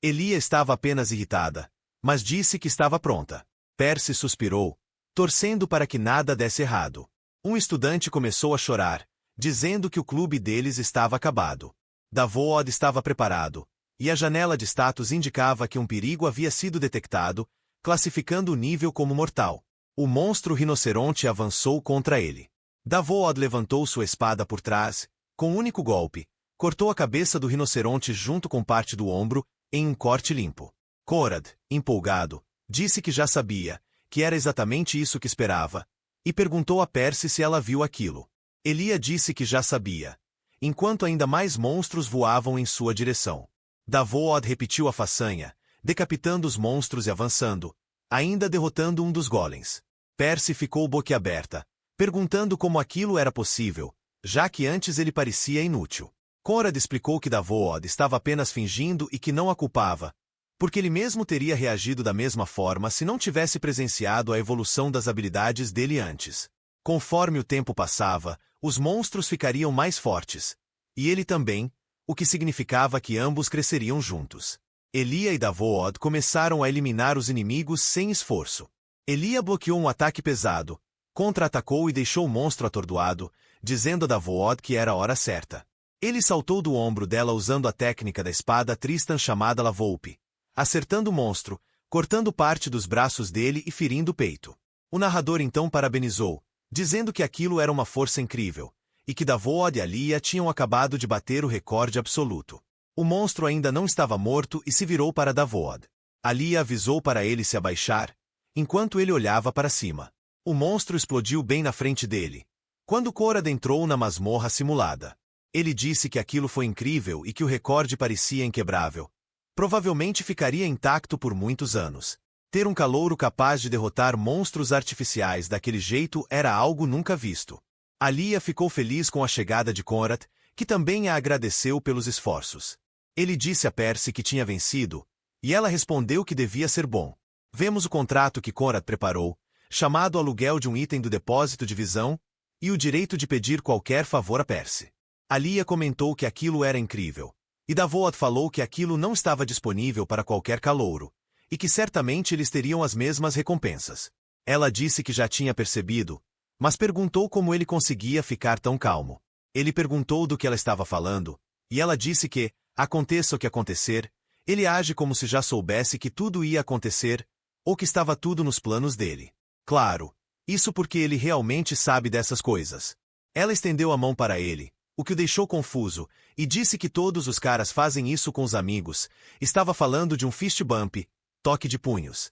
Elia estava apenas irritada, mas disse que estava pronta. Percy suspirou, torcendo para que nada desse errado. Um estudante começou a chorar, dizendo que o clube deles estava acabado. Davos estava preparado, e a janela de status indicava que um perigo havia sido detectado, classificando o nível como mortal. O monstro rinoceronte avançou contra ele. Davos levantou sua espada por trás, com um único golpe, cortou a cabeça do rinoceronte junto com parte do ombro, em um corte limpo. Conrad, empolgado, disse que já sabia, que era exatamente isso que esperava, e perguntou a Percy se ela viu aquilo. Elia disse que já sabia, enquanto ainda mais monstros voavam em sua direção. Davos repetiu a façanha, decapitando os monstros e avançando, ainda derrotando um dos golems. Percy ficou boquiaberta, perguntando como aquilo era possível, já que antes ele parecia inútil. Conrad explicou que Davos estava apenas fingindo e que não a culpava, porque ele mesmo teria reagido da mesma forma se não tivesse presenciado a evolução das habilidades dele antes. Conforme o tempo passava, os monstros ficariam mais fortes, e ele também, o que significava que ambos cresceriam juntos. Elia e Davos começaram a eliminar os inimigos sem esforço. Elia bloqueou um ataque pesado, contra-atacou e deixou o monstro atordoado, dizendo a Davos que era a hora certa. Ele saltou do ombro dela usando a técnica da espada Tristan chamada La Volpe, acertando o monstro, cortando parte dos braços dele e ferindo o peito. O narrador então parabenizou, dizendo que aquilo era uma força incrível, e que Davos e Alia tinham acabado de bater o recorde absoluto. O monstro ainda não estava morto e se virou para Davos. Alia avisou para ele se abaixar, enquanto ele olhava para cima. O monstro explodiu bem na frente dele, quando Conrad entrou na masmorra simulada. Ele disse que aquilo foi incrível e que o recorde parecia inquebrável. Provavelmente ficaria intacto por muitos anos. Ter um calouro capaz de derrotar monstros artificiais daquele jeito era algo nunca visto. Alia ficou feliz com a chegada de Conrad, que também a agradeceu pelos esforços. Ele disse a Percy que tinha vencido, e ela respondeu que devia ser bom. Vemos o contrato que Conrad preparou, chamado aluguel de um item do depósito de visão, e o direito de pedir qualquer favor a Percy. Alia comentou que aquilo era incrível, e Davos falou que aquilo não estava disponível para qualquer calouro, e que certamente eles teriam as mesmas recompensas. Ela disse que já tinha percebido, mas perguntou como ele conseguia ficar tão calmo. Ele perguntou do que ela estava falando, e ela disse que, aconteça o que acontecer, ele age como se já soubesse que tudo ia acontecer, ou que estava tudo nos planos dele. Claro, isso porque ele realmente sabe dessas coisas. Ela estendeu a mão para ele, o que o deixou confuso, e disse que todos os caras fazem isso com os amigos. Estava falando de um fist bump, toque de punhos.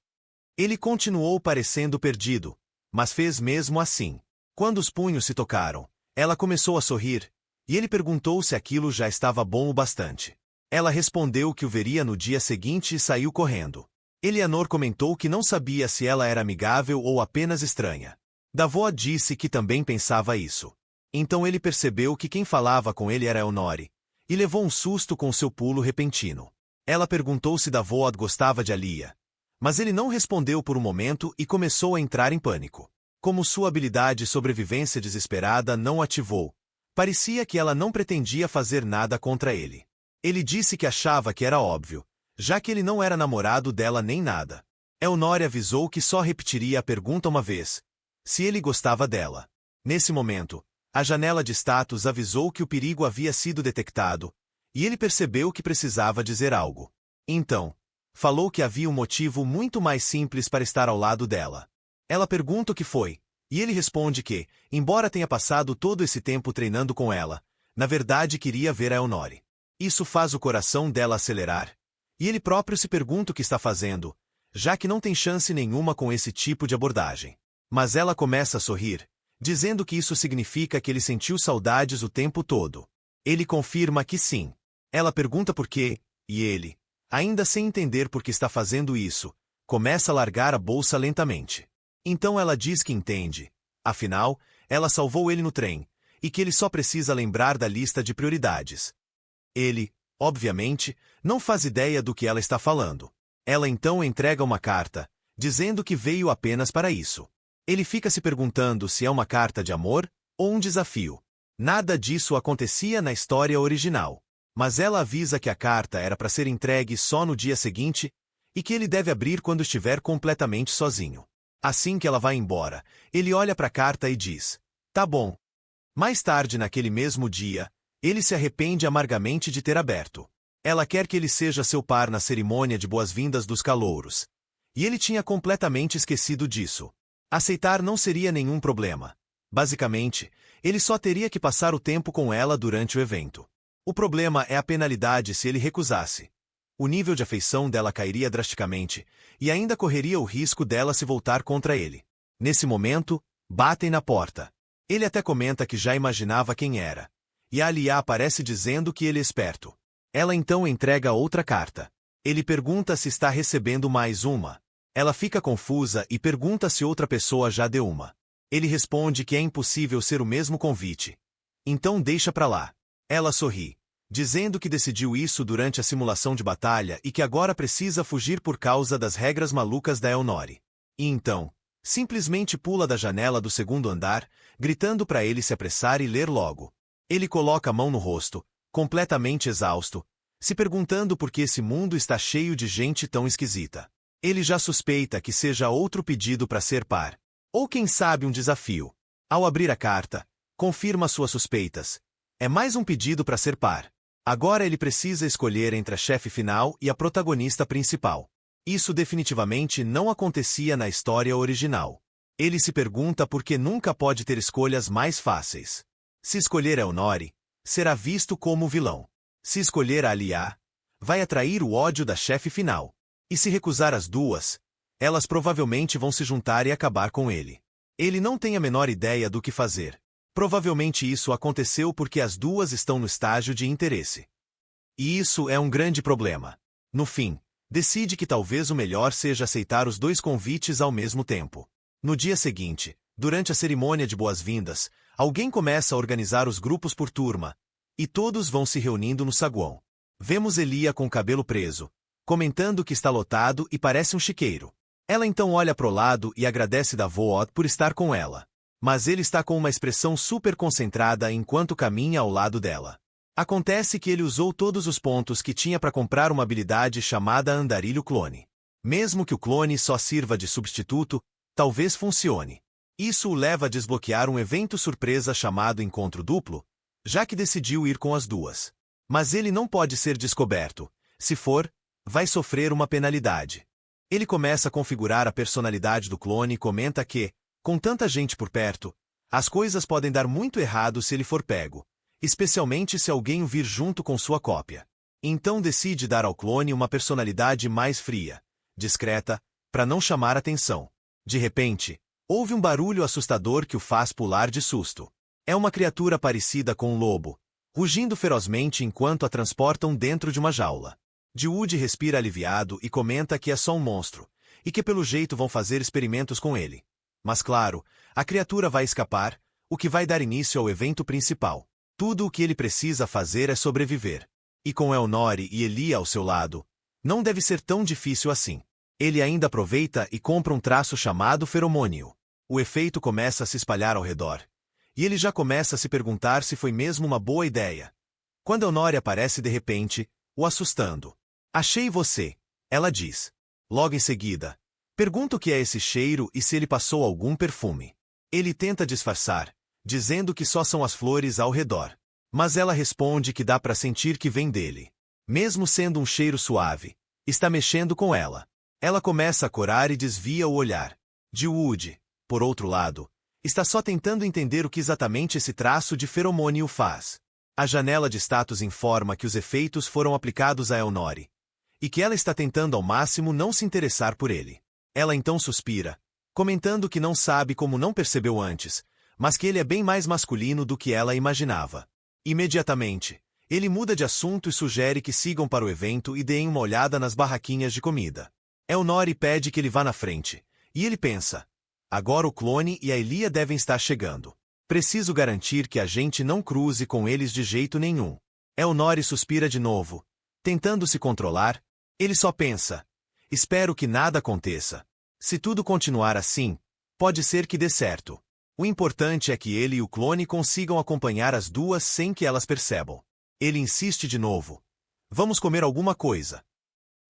Ele continuou parecendo perdido, mas fez mesmo assim. Quando os punhos se tocaram, ela começou a sorrir, e ele perguntou se aquilo já estava bom o bastante. Ela respondeu que o veria no dia seguinte e saiu correndo. Eleanor comentou que não sabia se ela era amigável ou apenas estranha. Davos disse que também pensava isso. Então ele percebeu que quem falava com ele era Elnori, e levou um susto com seu pulo repentino. Ela perguntou se Davos gostava de Alia, mas ele não respondeu por um momento e começou a entrar em pânico. Como sua habilidade de sobrevivência desesperada não ativou, parecia que ela não pretendia fazer nada contra ele. Ele disse que achava que era óbvio, já que ele não era namorado dela nem nada. Elnori avisou que só repetiria a pergunta uma vez, se ele gostava dela. Nesse momento, a janela de status avisou que o perigo havia sido detectado, e ele percebeu que precisava dizer algo. Então, falou que havia um motivo muito mais simples para estar ao lado dela. Ela pergunta o que foi, e ele responde que, embora tenha passado todo esse tempo treinando com ela, na verdade queria ver a Elnori. Isso faz o coração dela acelerar, e ele próprio se pergunta o que está fazendo, já que não tem chance nenhuma com esse tipo de abordagem. Mas ela começa a sorrir, dizendo que isso significa que ele sentiu saudades o tempo todo. Ele confirma que sim. Ela pergunta por quê, e ele, ainda sem entender por que está fazendo isso, começa a largar a bolsa lentamente. Então ela diz que entende. Afinal, ela salvou ele no trem, e que ele só precisa lembrar da lista de prioridades. Ele, obviamente, não faz ideia do que ela está falando. Ela então entrega uma carta, dizendo que veio apenas para isso. Ele fica se perguntando se é uma carta de amor ou um desafio. Nada disso acontecia na história original. Mas ela avisa que a carta era para ser entregue só no dia seguinte e que ele deve abrir quando estiver completamente sozinho. Assim que ela vai embora, ele olha para a carta e diz: "Tá bom." Mais tarde naquele mesmo dia, ele se arrepende amargamente de ter aberto. Ela quer que ele seja seu par na cerimônia de boas-vindas dos calouros. E ele tinha completamente esquecido disso. Aceitar não seria nenhum problema. Basicamente, ele só teria que passar o tempo com ela durante o evento. O problema é a penalidade se ele recusasse. O nível de afeição dela cairia drasticamente, e ainda correria o risco dela se voltar contra ele. Nesse momento, batem na porta. Ele até comenta que já imaginava quem era. E a Alia aparece dizendo que ele é esperto. Ela então entrega outra carta. Ele pergunta se está recebendo mais uma. Ela fica confusa e pergunta se outra pessoa já deu uma. Ele responde que é impossível ser o mesmo convite. Então deixa pra lá. Ela sorri, dizendo que decidiu isso durante a simulação de batalha e que agora precisa fugir por causa das regras malucas da Elnori. E então, simplesmente pula da janela do segundo andar, gritando para ele se apressar e ler logo. Ele coloca a mão no rosto, completamente exausto, se perguntando por que esse mundo está cheio de gente tão esquisita. Ele já suspeita que seja outro pedido para ser par. Ou quem sabe um desafio. Ao abrir a carta, confirma suas suspeitas. É mais um pedido para ser par. Agora ele precisa escolher entre a chefe final e a protagonista principal. Isso definitivamente não acontecia na história original. Ele se pergunta por que nunca pode ter escolhas mais fáceis. Se escolher Elnori, será visto como vilão. Se escolher a Alia, vai atrair o ódio da chefe final. E se recusar as duas, elas provavelmente vão se juntar e acabar com ele. Ele não tem a menor ideia do que fazer. Provavelmente isso aconteceu porque as duas estão no estágio de interesse. E isso é um grande problema. No fim, decide que talvez o melhor seja aceitar os dois convites ao mesmo tempo. No dia seguinte, durante a cerimônia de boas-vindas, alguém começa a organizar os grupos por turma, e todos vão se reunindo no saguão. Vemos Elia com o cabelo preso, comentando que está lotado e parece um chiqueiro. Ela então olha pro lado e agradece da Vood por estar com ela. Mas ele está com uma expressão super concentrada enquanto caminha ao lado dela. Acontece que ele usou todos os pontos que tinha para comprar uma habilidade chamada Andarilho Clone. Mesmo que o clone só sirva de substituto, talvez funcione. Isso o leva a desbloquear um evento surpresa chamado Encontro Duplo, já que decidiu ir com as duas. Mas ele não pode ser descoberto. Se for, vai sofrer uma penalidade. Ele começa a configurar a personalidade do clone e comenta que, com tanta gente por perto, as coisas podem dar muito errado se ele for pego, especialmente se alguém o vir junto com sua cópia. Então decide dar ao clone uma personalidade mais fria, discreta, para não chamar atenção. De repente, ouve um barulho assustador que o faz pular de susto. É uma criatura parecida com um lobo, rugindo ferozmente enquanto a transportam dentro de uma jaula. Wood respira aliviado e comenta que é só um monstro, e que pelo jeito vão fazer experimentos com ele. Mas claro, a criatura vai escapar, o que vai dar início ao evento principal. Tudo o que ele precisa fazer é sobreviver. E com Elnori e Elia ao seu lado, não deve ser tão difícil assim. Ele ainda aproveita e compra um traço chamado feromônio. O efeito começa a se espalhar ao redor. E ele já começa a se perguntar se foi mesmo uma boa ideia. Quando Elnori aparece de repente, o assustando. "Achei você", ela diz. Logo em seguida, pergunta o que é esse cheiro e se ele passou algum perfume. Ele tenta disfarçar, dizendo que só são as flores ao redor. Mas ela responde que dá para sentir que vem dele. Mesmo sendo um cheiro suave, está mexendo com ela. Ela começa a corar e desvia o olhar. Wood, por outro lado, está só tentando entender o que exatamente esse traço de feromônio faz. A janela de status informa que os efeitos foram aplicados a Elnori, e que ela está tentando ao máximo não se interessar por ele. Ela então suspira, comentando que não sabe como não percebeu antes, mas que ele é bem mais masculino do que ela imaginava. Imediatamente, ele muda de assunto e sugere que sigam para o evento e deem uma olhada nas barraquinhas de comida. Elnori pede que ele vá na frente, e ele pensa: agora o clone e a Elia devem estar chegando. Preciso garantir que a gente não cruze com eles de jeito nenhum. Elnori suspira de novo, tentando se controlar. Ele só pensa: espero que nada aconteça. Se tudo continuar assim, pode ser que dê certo. O importante é que ele e o clone consigam acompanhar as duas sem que elas percebam. Ele insiste de novo. Vamos comer alguma coisa.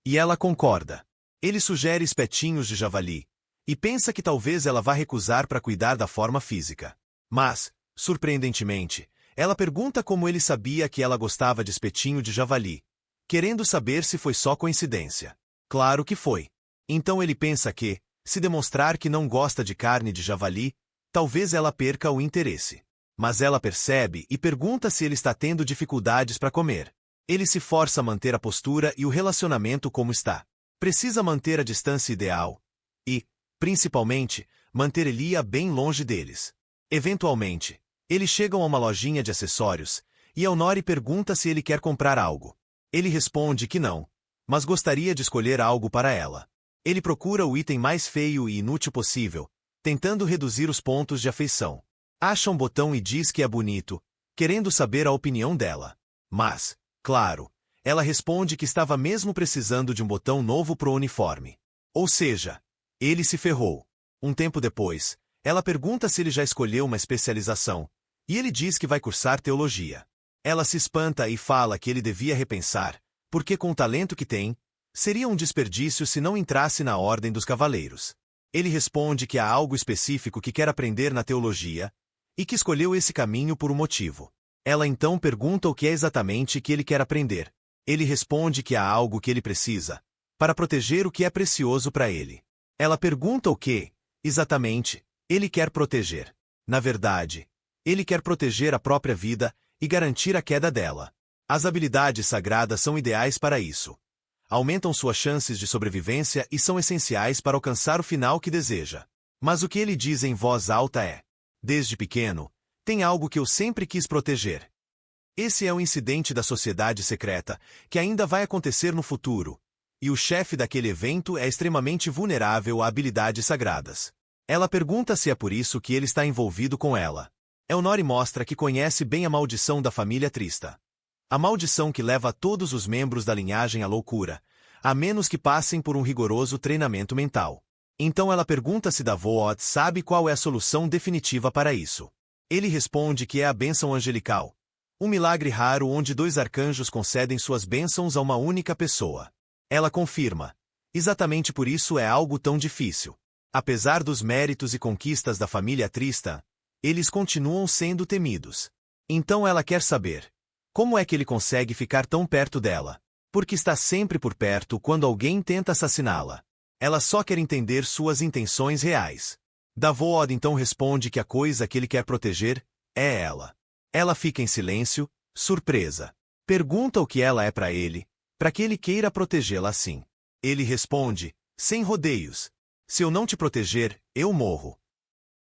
E ela concorda. Ele sugere espetinhos de javali, e pensa que talvez ela vá recusar para cuidar da forma física. Mas, surpreendentemente, ela pergunta como ele sabia que ela gostava de espetinho de javali, querendo saber se foi só coincidência. Claro que foi. Então ele pensa que, se demonstrar que não gosta de carne de javali, talvez ela perca o interesse. Mas ela percebe e pergunta se ele está tendo dificuldades para comer. Ele se força a manter a postura e o relacionamento como está. Precisa manter a distância ideal e, principalmente, manter Elia bem longe deles. Eventualmente, eles chegam a uma lojinha de acessórios, e Elnori pergunta se ele quer comprar algo. Ele responde que não, mas gostaria de escolher algo para ela. Ele procura o item mais feio e inútil possível, tentando reduzir os pontos de afeição. Acha um botão e diz que é bonito, querendo saber a opinião dela. Mas, claro, ela responde que estava mesmo precisando de um botão novo pro uniforme. Ou seja, ele se ferrou. Um tempo depois, ela pergunta se ele já escolheu uma especialização, e ele diz que vai cursar teologia. Ela se espanta e fala que ele devia repensar, porque com o talento que tem, seria um desperdício se não entrasse na ordem dos cavaleiros. Ele responde que há algo específico que quer aprender na teologia, e que escolheu esse caminho por um motivo. Ela então pergunta o que é exatamente que ele quer aprender. Ele responde que há algo que ele precisa, para proteger o que é precioso para ele. Ela pergunta o que, exatamente, ele quer proteger. Na verdade, ele quer proteger a própria vida e garantir a queda dela. As habilidades sagradas são ideais para isso. Aumentam suas chances de sobrevivência e são essenciais para alcançar o final que deseja. Mas o que ele diz em voz alta é: desde pequeno, tem algo que eu sempre quis proteger. Esse é o incidente da sociedade secreta, que ainda vai acontecer no futuro, e o chefe daquele evento é extremamente vulnerável a habilidades sagradas. Ela pergunta se é por isso que ele está envolvido com ela. Elnori mostra que conhece bem a maldição da família Trista. A maldição que leva todos os membros da linhagem à loucura, a menos que passem por um rigoroso treinamento mental. Então ela pergunta se Davos sabe qual é a solução definitiva para isso. Ele responde que é a bênção angelical, um milagre raro onde 2 arcanjos concedem suas bênçãos a uma única pessoa. Ela confirma. Exatamente por isso é algo tão difícil. Apesar dos méritos e conquistas da família Trista, eles continuam sendo temidos. Então ela quer saber: como é que ele consegue ficar tão perto dela? Porque está sempre por perto quando alguém tenta assassiná-la. Ela só quer entender suas intenções reais. Davos então responde que a coisa que ele quer proteger é ela. Ela fica em silêncio, surpresa. Pergunta o que ela é para ele, para que ele queira protegê-la assim. Ele responde, sem rodeios: se eu não te proteger, eu morro.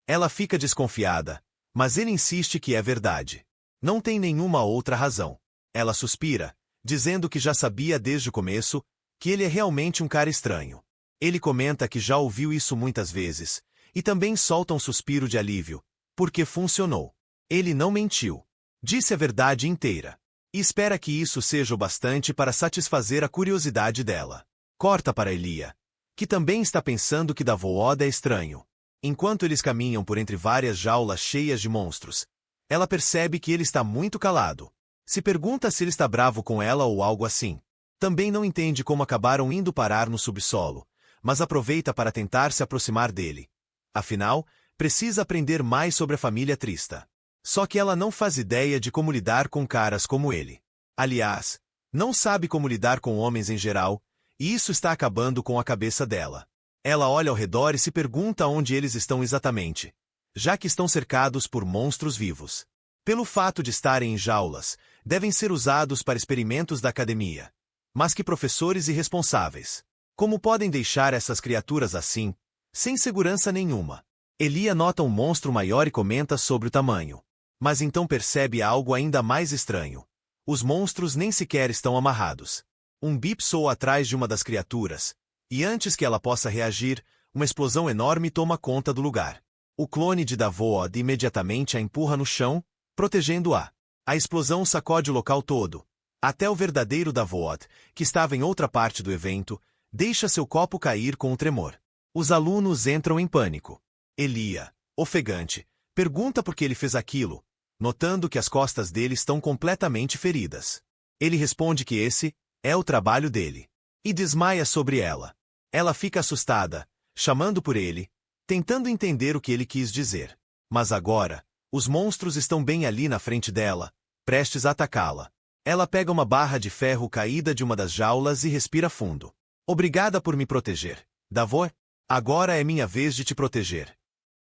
Ela fica desconfiada, mas ele insiste que é verdade. Não tem nenhuma outra razão. Ela suspira, dizendo que já sabia desde o começo que ele é realmente um cara estranho. Ele comenta que já ouviu isso muitas vezes, e também solta um suspiro de alívio, porque funcionou. Ele não mentiu. Disse a verdade inteira. E espera que isso seja o bastante para satisfazer a curiosidade dela. Corta para Elia, que também está pensando que Davos é estranho. Enquanto eles caminham por entre várias jaulas cheias de monstros, ela percebe que ele está muito calado. Se pergunta se ele está bravo com ela ou algo assim. Também não entende como acabaram indo parar no subsolo, mas aproveita para tentar se aproximar dele. Afinal, precisa aprender mais sobre a família Trista. Só que ela não faz ideia de como lidar com caras como ele. Aliás, não sabe como lidar com homens em geral, e isso está acabando com a cabeça dela. Ela olha ao redor e se pergunta onde eles estão exatamente, já que estão cercados por monstros vivos. Pelo fato de estarem em jaulas, devem ser usados para experimentos da academia. Mas que professores irresponsáveis! Como podem deixar essas criaturas assim, sem segurança nenhuma? Elia nota um monstro maior e comenta sobre o tamanho. Mas então percebe algo ainda mais estranho. Os monstros nem sequer estão amarrados. Um bip soa atrás de uma das criaturas, e antes que ela possa reagir, uma explosão enorme toma conta do lugar. O clone de Davos imediatamente a empurra no chão, protegendo-a. A explosão sacode o local todo. Até o verdadeiro Davos, que estava em outra parte do evento, deixa seu copo cair com um tremor. Os alunos entram em pânico. Elia, ofegante, pergunta por que ele fez aquilo. notando que as costas dele estão completamente feridas. Ele responde que esse é o trabalho dele. E desmaia sobre ela. Ela fica assustada, chamando por ele, tentando entender o que ele quis dizer. Mas agora, os monstros estão bem ali na frente dela, prestes a atacá-la. Ela pega uma barra de ferro caída de uma das jaulas e respira fundo. Obrigada por me proteger, Davor. Agora é minha vez de te proteger.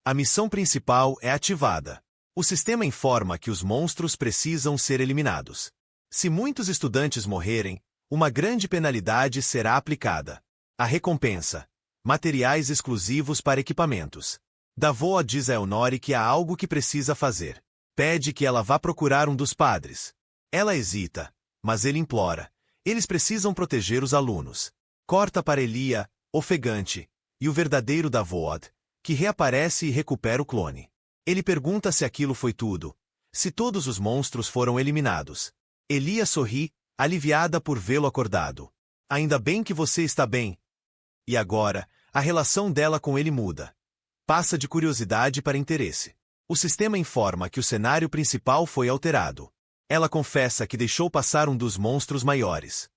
A missão principal é ativada. O sistema informa que os monstros precisam ser eliminados. Se muitos estudantes morrerem, uma grande penalidade será aplicada. A recompensa: materiais exclusivos para equipamentos. Davor diz a Elnori que há algo que precisa fazer. Pede que ela vá procurar um dos padres. Ela hesita, mas ele implora. Eles precisam proteger os alunos. Corta para Elia, ofegante, e o verdadeiro Davor, que reaparece e recupera o clone. Ele pergunta se aquilo foi tudo, se todos os monstros foram eliminados. Elia sorri, aliviada por vê-lo acordado. Ainda bem que você está bem. E agora, a relação dela com ele muda. Passa de curiosidade para interesse. O sistema informa que o cenário principal foi alterado. Ela confessa que deixou passar um dos monstros maiores.